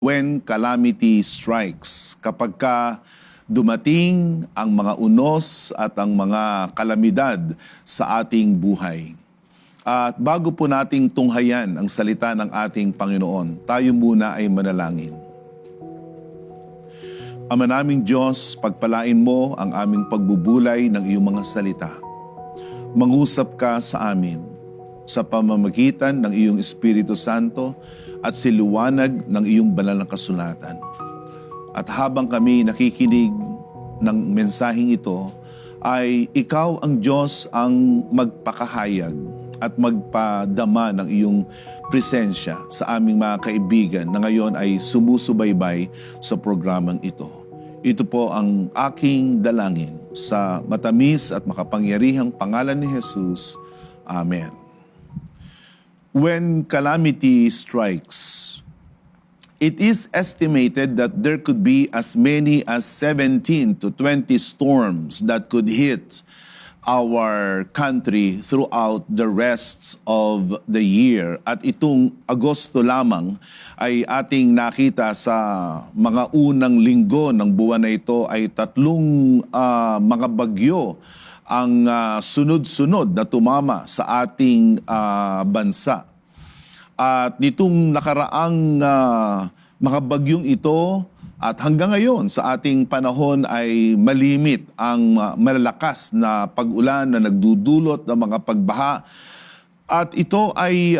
when calamity strikes. Kapag dumating ang mga unos at ang mga kalamidad sa ating buhay. At bago po nating tunghayan ang salita ng ating Panginoon, tayo muna ay manalangin. Ama naming Diyos, pagpalain mo ang aming pagbubulay ng iyong mga salita. Mangusap ka sa amin sa pamamagitan ng iyong Espiritu Santo at siliwanag ng iyong banal na kasulatan. At habang kami nakikinig ng mensaheng ito, ay ikaw ang Diyos ang magpakahayag at magpadama ng iyong presensya sa aming mga kaibigan na ngayon ay sumusubaybay sa programang ito. Ito po ang aking dalangin sa matamis at makapangyarihang pangalan ni Jesus. Amen. When calamity strikes, it is estimated that there could be as many as 17 to 20 storms that could hit our country throughout the rest of the year. At itong Agosto lamang ay ating nakita sa mga unang linggo ng buwan na ito ay tatlong mga bagyo ang sunod-sunod na tumama sa ating bansa. At nitong nakaraang mga bagyong ito at hanggang ngayon sa ating panahon ay malimit ang malalakas na pag-ulan na nagdudulot ng mga pagbaha. At ito ay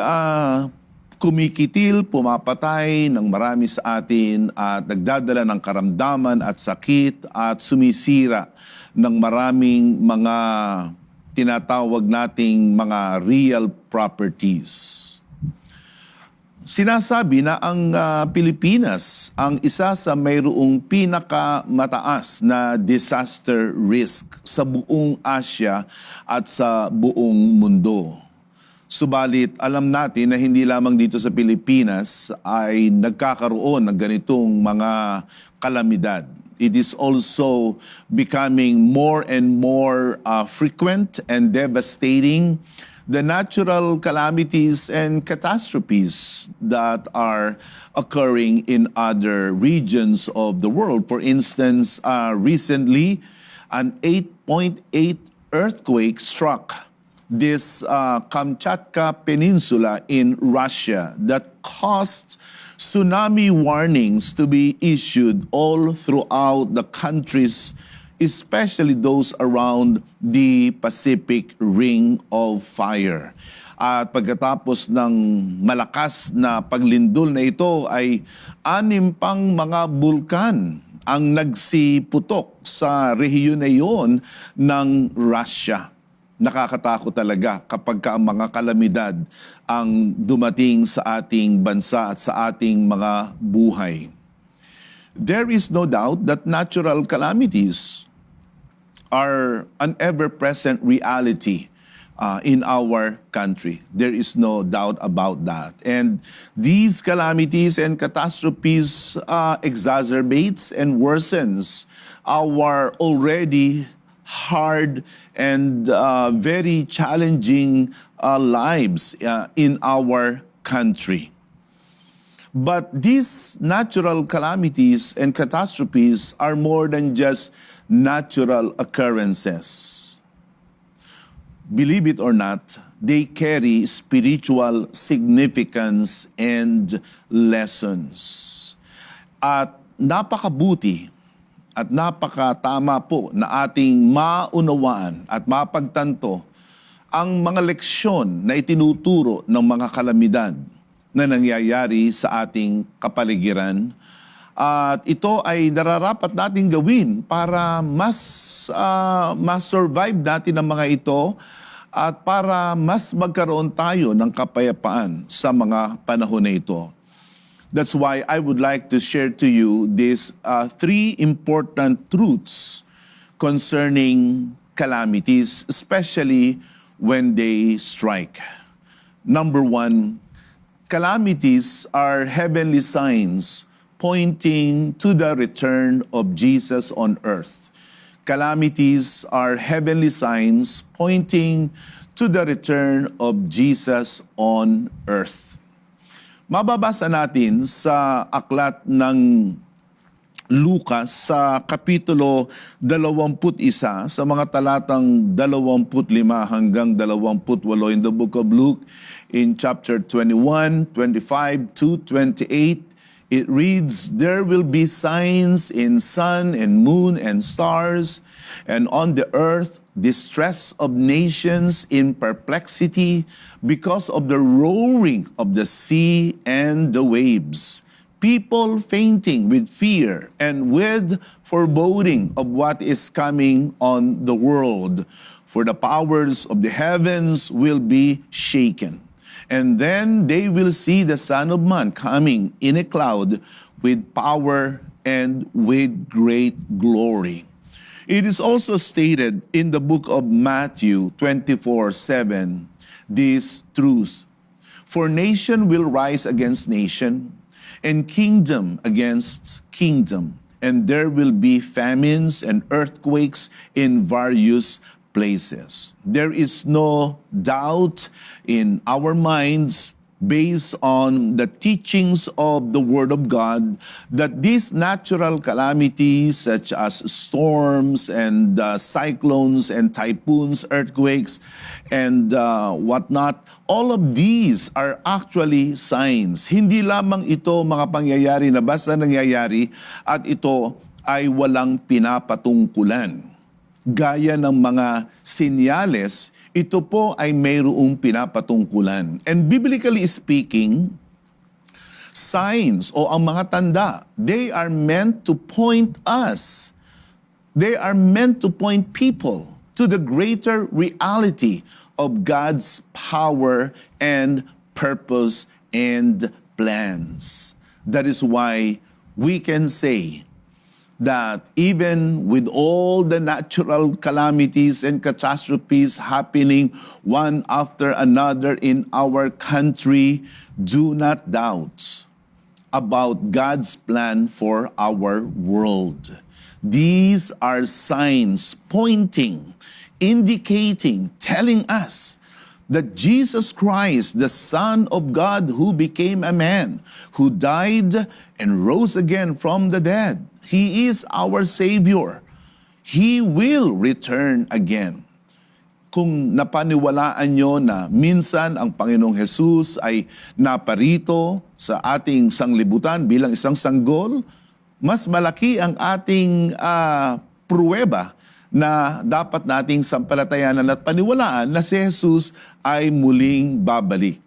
kumikitil, pumapatay ng marami sa atin at nagdadala ng karamdaman at sakit at sumisira ng maraming mga tinatawag nating mga real properties. Sinasabi na ang Pilipinas ang isa sa mayroong pinakamataas na disaster risk sa buong Asia at sa buong mundo. Subalit alam natin na hindi lamang dito sa Pilipinas ay nagkakaroon ng ganitong mga kalamidad. It is also becoming more and more frequent and devastating. The natural calamities and catastrophes that are occurring in other regions of the world. For instance, recently, an 8.8 earthquake struck this Kamchatka Peninsula in Russia that caused tsunami warnings to be issued all throughout the countries, especially those around the Pacific Ring of Fire. At pagkatapos ng malakas na paglindol na ito ay 6 pang mga bulkan ang nagsiputok sa rehiyon na iyon ng Russia. Nakakatakot talaga kapag ang mga kalamidad ang dumating sa ating bansa at sa ating mga buhay. There is no doubt that natural calamities are an ever-present reality in our country. There is no doubt about that. And these calamities and catastrophes exacerbates and worsens our already hard and very challenging lives in our country. But these natural calamities and catastrophes are more than just natural occurrences. Believe it or not, they carry spiritual significance and lessons. At napakabuti at napakatama po na ating maunawaan at mapagtanto ang mga leksyon na itinuturo ng mga kalamidad na nangyayari sa ating kapaligiran. At ito ay nararapat nating gawin para mas survive natin ang mga ito at para mas magkaroon tayo ng kapayapaan sa mga panahon na ito. That's why I would like to share to you these 3 important truths concerning calamities, especially when they strike. Number 1, calamities are heavenly signs pointing to the return of Jesus on earth. Calamities are heavenly signs pointing to the return of Jesus on earth. Mababasa natin sa aklat ng Lucas sa kapitulo 21 sa mga talatang 25 hanggang 28 in the book of Luke in chapter 21, 25 to 28. It reads, "There will be signs in sun and moon and stars, and on the earth distress of nations in perplexity because of the roaring of the sea and the waves. People fainting with fear and with foreboding of what is coming on the world, for the powers of the heavens will be shaken. And then they will see the Son of Man coming in a cloud with power and with great glory." It is also stated in the book of Matthew 24:7, this truth, "For nation will rise against nation, and kingdom against kingdom, and there will be famines and earthquakes in various places." There is no doubt in our minds, based on the teachings of the Word of God, that these natural calamities such as storms and cyclones and typhoons, earthquakes, and whatnot, all of these are actually signs. Hindi lamang ito mga pangyayari na basta nangyayari at ito ay walang pinapatungkulan. Gaya ng mga senyales, ito po ay mayroong pinapatungkulan. And biblically speaking, signs o ang mga tanda, they are meant to point us. They are meant to point people to the greater reality of God's power and purpose and plans. That is why we can say that even with all the natural calamities and catastrophes happening one after another in our country, do not doubt about God's plan for our world. These are signs pointing, indicating, telling us that Jesus Christ, the Son of God who became a man, who died and rose again from the dead, He is our Savior. He will return again. Kung napaniwalaan nyo na minsan ang Panginoong Jesus ay naparito sa ating sanglibutan bilang isang sanggol, mas malaki ang ating pruweba na dapat nating sampalatayanan at paniwalaan na si Jesus ay muling babalik.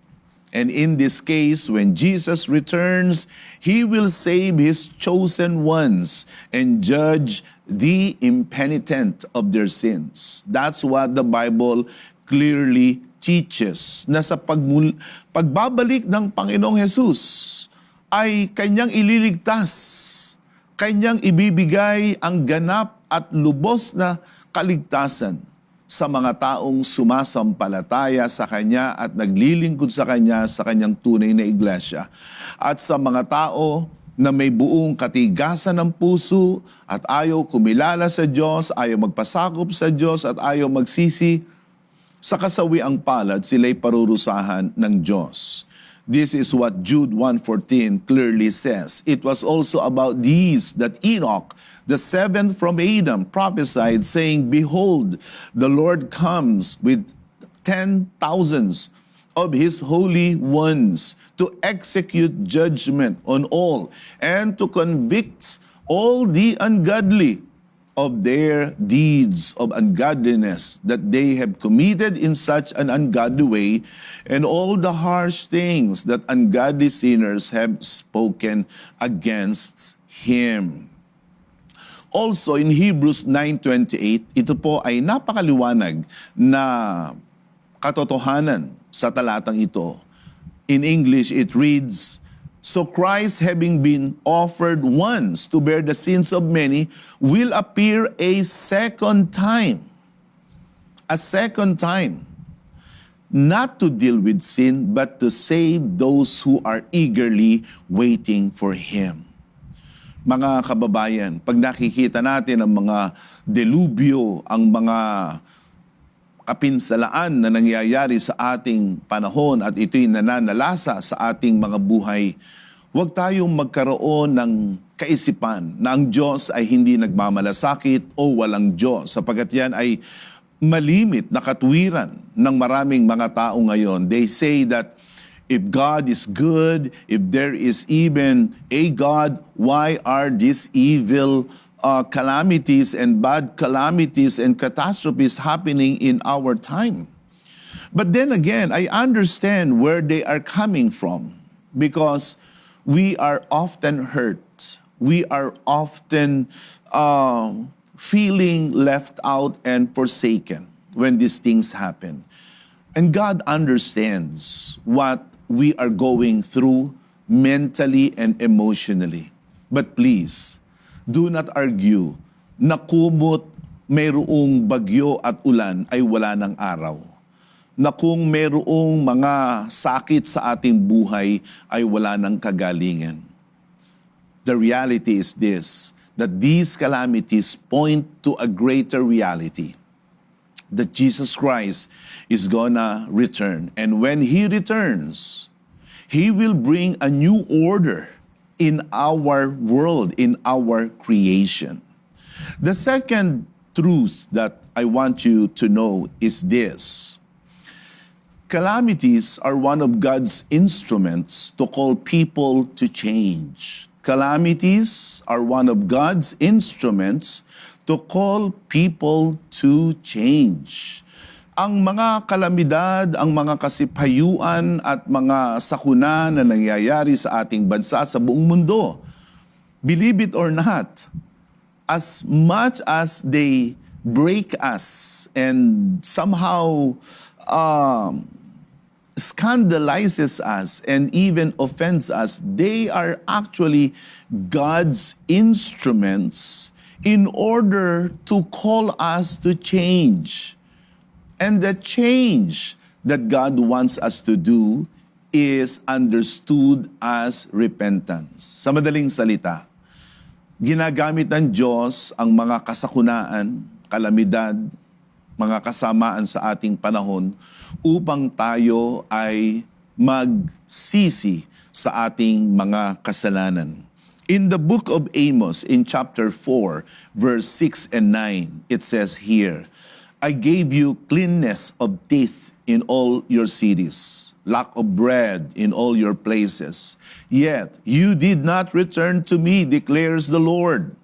And in this case, when Jesus returns, He will save His chosen ones and judge the impenitent of their sins. That's what the Bible clearly teaches, na sa pagbabalik ng Panginoong Jesus ay Kanyang ililigtas, Kanyang ibibigay ang ganap at lubos na kaligtasan sa mga taong sumasampalataya sa Kanya at naglilingkod sa Kanya sa Kanyang tunay na iglesia. At sa mga tao na may buong katigasan ng puso at ayaw kumilala sa Diyos, ayaw magpasakop sa Diyos at ayaw magsisi, sa kasawiang palad sila'y parurusahan ng Diyos. This is what Jude 1:14 clearly says. It was also about these that Enoch, the seventh from Adam, prophesied, saying, "Behold, the Lord comes with 10,000s of His holy ones to execute judgment on all and to convict all the ungodly of their deeds of ungodliness that they have committed in such an ungodly way, and all the harsh things that ungodly sinners have spoken against Him." Also in Hebrews 9:28, ito po ay napakaliwanag na katotohanan sa talatang ito. In English, it reads, "So Christ, having been offered once to bear the sins of many, will appear a second time, not to deal with sin, but to save those who are eagerly waiting for Him." Mga kababayan, pag nakikita natin ang mga delubyo, ang mga kapinsalaan na nangyayari sa ating panahon at ito'y nananalasa sa ating mga buhay, huwag tayong magkaroon ng kaisipan na ang Diyos ay hindi nagmamalasakit o walang Diyos, sapagkat yan ay malimit na katwiran ng maraming mga tao ngayon. They say that if God is good, if there is even a God, why are these evil calamities and bad calamities and catastrophes happening in our time? But then again, I understand where they are coming from, because we are often hurt. We are often feeling left out and forsaken when these things happen. And God understands what we are going through mentally and emotionally. But please, do not argue na kumot mayroong bagyo at ulan ay wala ng araw. Na kung mayroong mga sakit sa ating buhay ay wala ng kagalingan. The reality is this, that these calamities point to a greater reality, that Jesus Christ is gonna return. And when He returns, He will bring a new order in our world, in our creation. The second truth that I want you to know is this. Calamities are one of God's instruments to call people to change. Calamities are one of God's instruments to call people to change. Ang mga kalamidad, ang mga kasipayuan at mga sakuna na nangyayari sa ating bansa, sa buong mundo, believe it or not, as much as they break us and somehow scandalizes us and even offends us, they are actually God's instruments in order to call us to change. And the change that God wants us to do is understood as repentance. Sa madaling salita, ginagamit ng Diyos ang mga kasakunaan, kalamidad, mga kasamaan sa ating panahon upang tayo ay magsisi sa ating mga kasalanan. In the book of Amos, in chapter 4, verse 6 and 9, it says here, I gave you cleanness of teeth in all your cities, lack of bread in all your places. Yet you did not return to me, declares the Lord.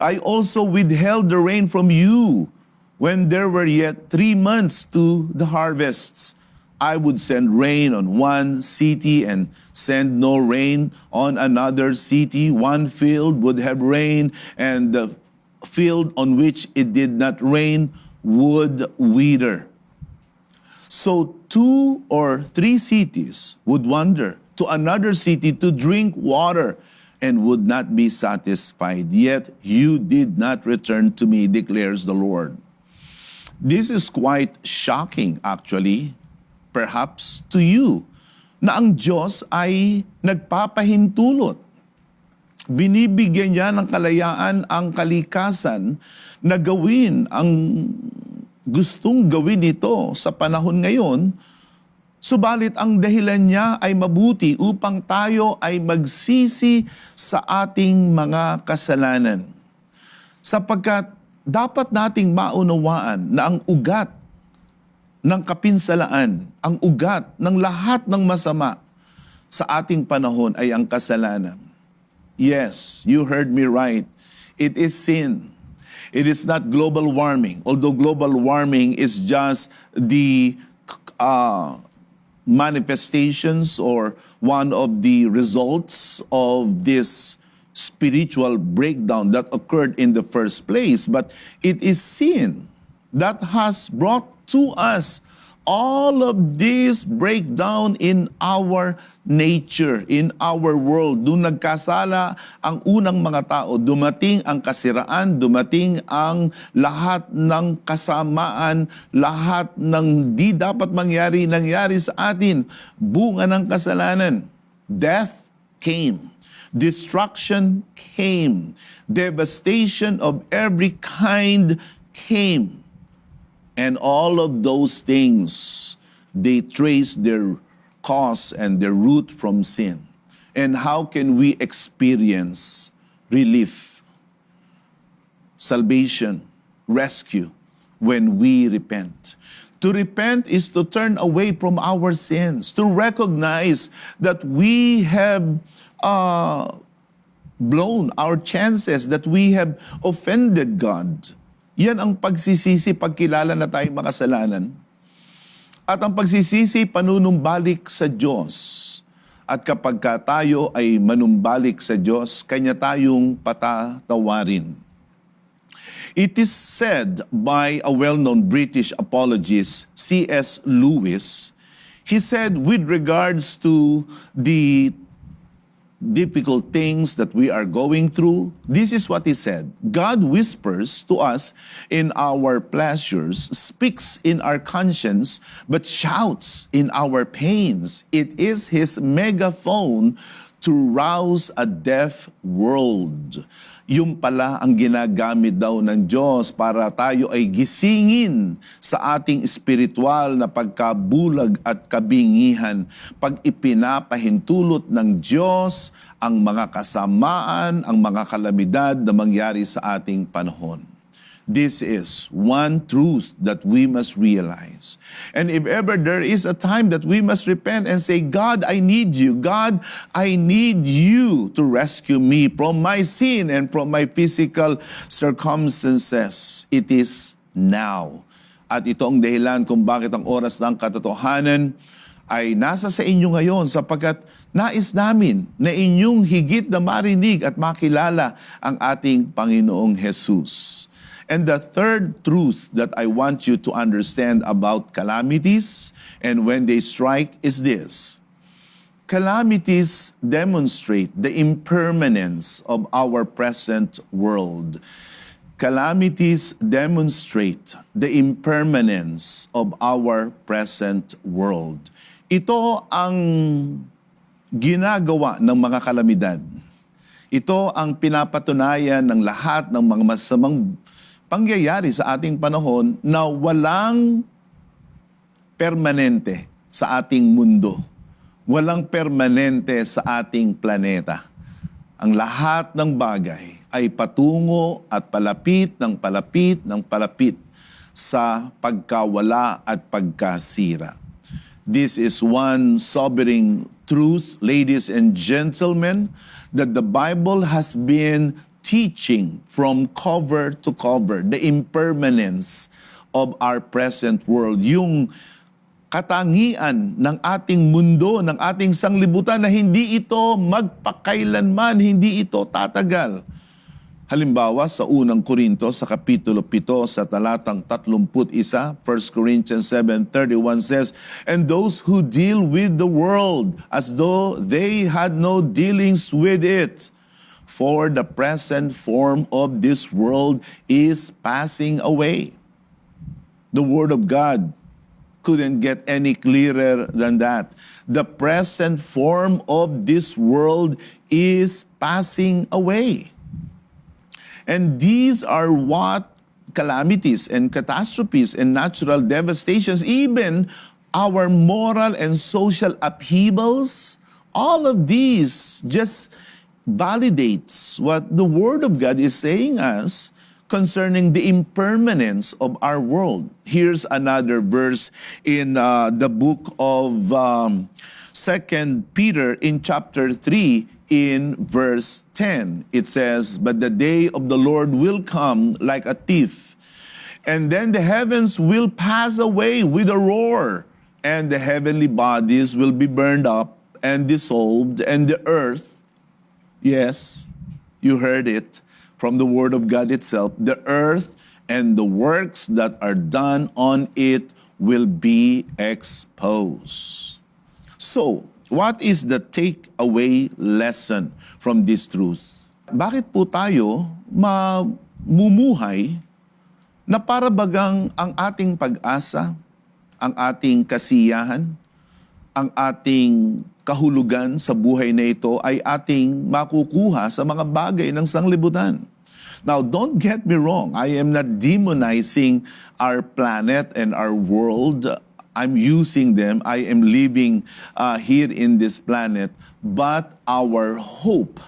I also withheld the rain from you when there were yet 3 months to the harvests. I would send rain on one city and send no rain on another city. One field would have rain, and the field on which it did not rain would wither. So 2 or 3 cities would wander to another city to drink water and would not be satisfied. Yet you did not return to me, declares the Lord. This is quite shocking actually, perhaps to you, na ang Diyos ay nagpapahintulot. Binibigyan niya ng kalayaan ang kalikasan na gawin ang gustong gawin nito sa panahon ngayon, subalit ang dahilan niya ay mabuti upang tayo ay magsisi sa ating mga kasalanan. Sapagkat dapat nating maunawaan na ang ugat ng kapinsalaan, ang ugat ng lahat ng masama sa ating panahon ay ang kasalanan. Yes, you heard me right. It is sin. It is not global warming. Although global warming is just the manifestations or one of the results of this spiritual breakdown that occurred in the first place. But it is sin that has brought to us all of this breakdown in our nature, in our world. Doon nagkasala ang unang mga tao. Dumating ang kasiraan, dumating ang lahat ng kasamaan, lahat ng di dapat nangyari sa atin. Bunga ng kasalanan. Death came. Destruction came. Devastation of every kind came. And all of those things, they trace their cause and their root from sin. And how can we experience relief, salvation, rescue when we repent? To repent is to turn away from our sins, to recognize that we have blown our chances, that we have offended God. Yan ang pagsisisi pagkilala na tayong makasalanan. At ang pagsisisi, panunumbalik sa Diyos. At kapag tayo ay manumbalik sa Diyos, Kanya tayong patatawarin. It is said by a well-known British apologist, C.S. Lewis. He said, with regards to the difficult things that we are going through, this is what he said: God whispers to us in our pleasures, speaks in our conscience, but shouts in our pains. It is His megaphone to rouse a deaf world. Yung pala ang ginagamit daw ng Diyos para tayo ay gisingin sa ating espiritual na pagkabulag at kabingihan pag ipinapahintulot ng Diyos ang mga kasamaan, ang mga kalamidad na mangyari sa ating panahon. This is one truth that we must realize. And if ever there is a time that we must repent and say, God, I need you. God, I need you to rescue me from my sin and from my physical circumstances. It is now. At ito ang dahilan kung bakit ang oras ng katotohanan ay nasa sa inyo ngayon, sapagkat nais namin na inyong higit na marinig at makilala ang ating Panginoong Jesus. And the third truth that I want you to understand about calamities and when they strike is this: calamities demonstrate the impermanence of our present world. Calamities demonstrate the impermanence of our present world. Ito ang ginagawa ng mga kalamidad. Ito ang pinapatunayan ng lahat ng mga masamang pangyayari sa ating panahon na walang permanente sa ating mundo. Walang permanente sa ating planeta. Ang lahat ng bagay ay patungo at palapit ng palapit ng palapit sa pagkawala at pagkasira. This is one sobering truth, ladies and gentlemen, that the Bible has been teaching from cover to cover, the impermanence of our present world. Yung katangian ng ating mundo, ng ating sanglibutan na hindi ito magpakailanman, hindi ito tatagal. Halimbawa, sa unang Korinto, sa Kapitulo 7, sa talatang 31, 1 Corinthians 7:31 says, "And those who deal with the world as though they had no dealings with it, for the present form of this world is passing away." The Word of God couldn't get any clearer than that. The present form of this world is passing away. And these are what calamities and catastrophes and natural devastations, even our moral and social upheavals, all of these just validates what the Word of God is saying us concerning the impermanence of our world. Here's another verse in the book of 2 Peter in chapter 3 in verse 10. It says, "But the day of the Lord will come like a thief, and then the heavens will pass away with a roar, and the heavenly bodies will be burned up and dissolved, and the earth," yes, you heard it from the Word of God itself, "the earth and the works that are done on it will be exposed." So, what is the takeaway lesson from this truth? Bakit po tayo mamumuhay na para bagang ang ating pag-asa, ang ating kasiyahan, ang ating kahulugan sa buhay na ito ay ating makukuha sa mga bagay ng sanglibutan? Now, don't get me wrong. I am not demonizing our planet and our world. I'm using them. I am living here in this planet. But our hope,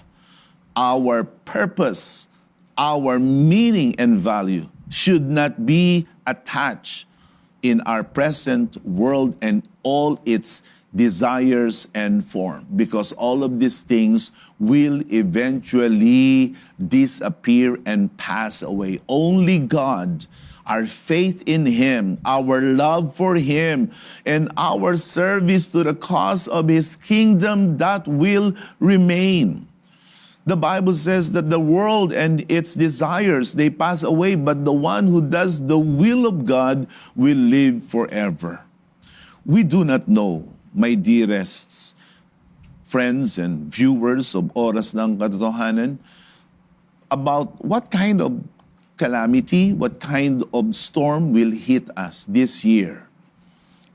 our purpose, our meaning and value should not be attached in our present world and all its desires and form, because all of these things will eventually disappear and pass away. Only God, our faith in Him, our love for Him, and our service to the cause of His kingdom, that will remain. The Bible says that the world and its desires, they pass away, but the one who does the will of God will live forever. We do not know, my dearest friends and viewers of Oras ng Katotohanan, about what kind of calamity, what kind of storm will hit us this year.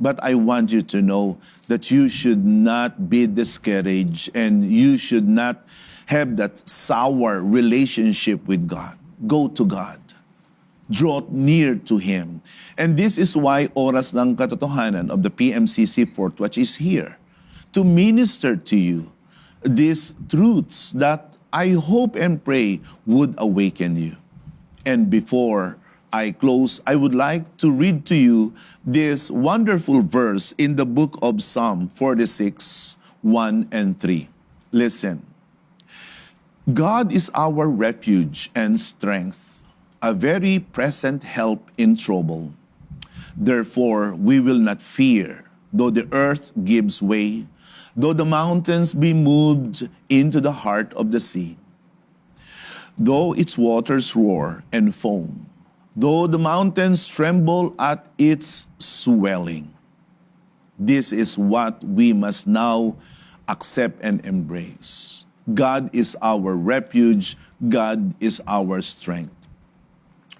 But I want you to know that you should not be discouraged and you should not have that sour relationship with God. Go to God. Draw near to Him. And this is why Oras ng Katotohanan of the PMCC Fort Watch is here to minister to you these truths that I hope and pray would awaken you. And before I close, I would like to read to you this wonderful verse in the book of Psalm 46, 1 and 3. Listen. God is our refuge and strength, a very present help in trouble. Therefore, we will not fear, though the earth gives way, though the mountains be moved into the heart of the sea, though its waters roar and foam, though the mountains tremble at its swelling. This is what we must now accept and embrace. God is our refuge. God is our strength.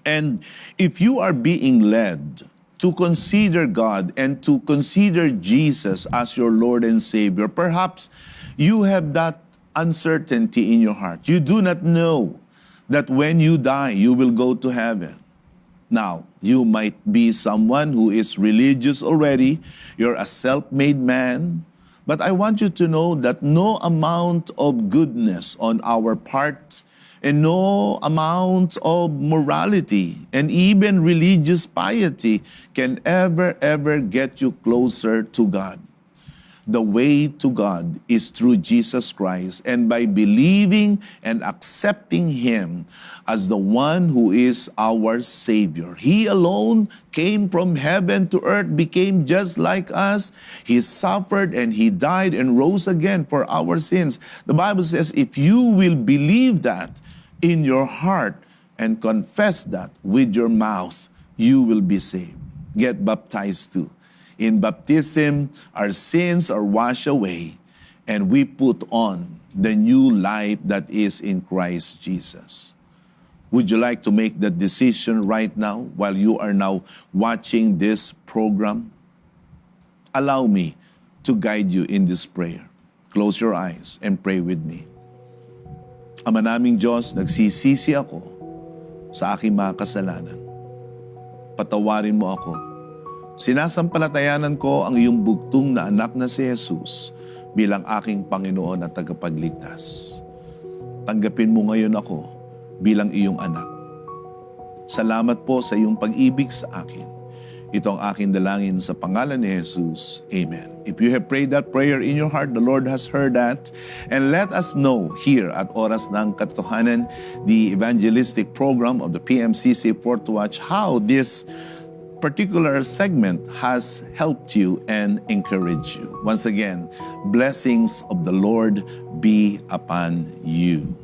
And if you are being led to consider God and to consider Jesus as your Lord and Savior, perhaps you have that uncertainty in your heart. You do not know that when you die, you will go to heaven. Now, you might be someone who is religious already. You're a self-made man. But I want you to know that no amount of goodness on our part and no amount of morality and even religious piety can ever get you closer to God. The way to God is through Jesus Christ, and by believing and accepting Him as the one who is our Savior. He alone came from heaven to earth, became just like us. He suffered and He died and rose again for our sins. The Bible says if you will believe that in your heart and confess that with your mouth, you will be saved. Get baptized too. In baptism, our sins are washed away, and we put on the new life that is in Christ Jesus. Would you like to make that decision right now while you are now watching this program? Allow me to guide you in this prayer. Close your eyes and pray with me. Ama naming Diyos, nagsisisi ako sa aking mga kasalanan. Patawarin mo ako. Sinasampalatayanan ko ang iyong bugtong na anak na si Jesus bilang aking Panginoon at tagapagligtas. Tanggapin mo ngayon ako bilang iyong anak. Salamat po sa iyong pag-ibig sa akin. Ito ang aking dalangin sa pangalan ni Jesus. Amen. If you have prayed that prayer in your heart, the Lord has heard that. And let us know here at Oras ng Katotohanan, the evangelistic program of the PMCC Fort Watch, how this particular segment has helped you and encouraged you. Once again, blessings of the Lord be upon you.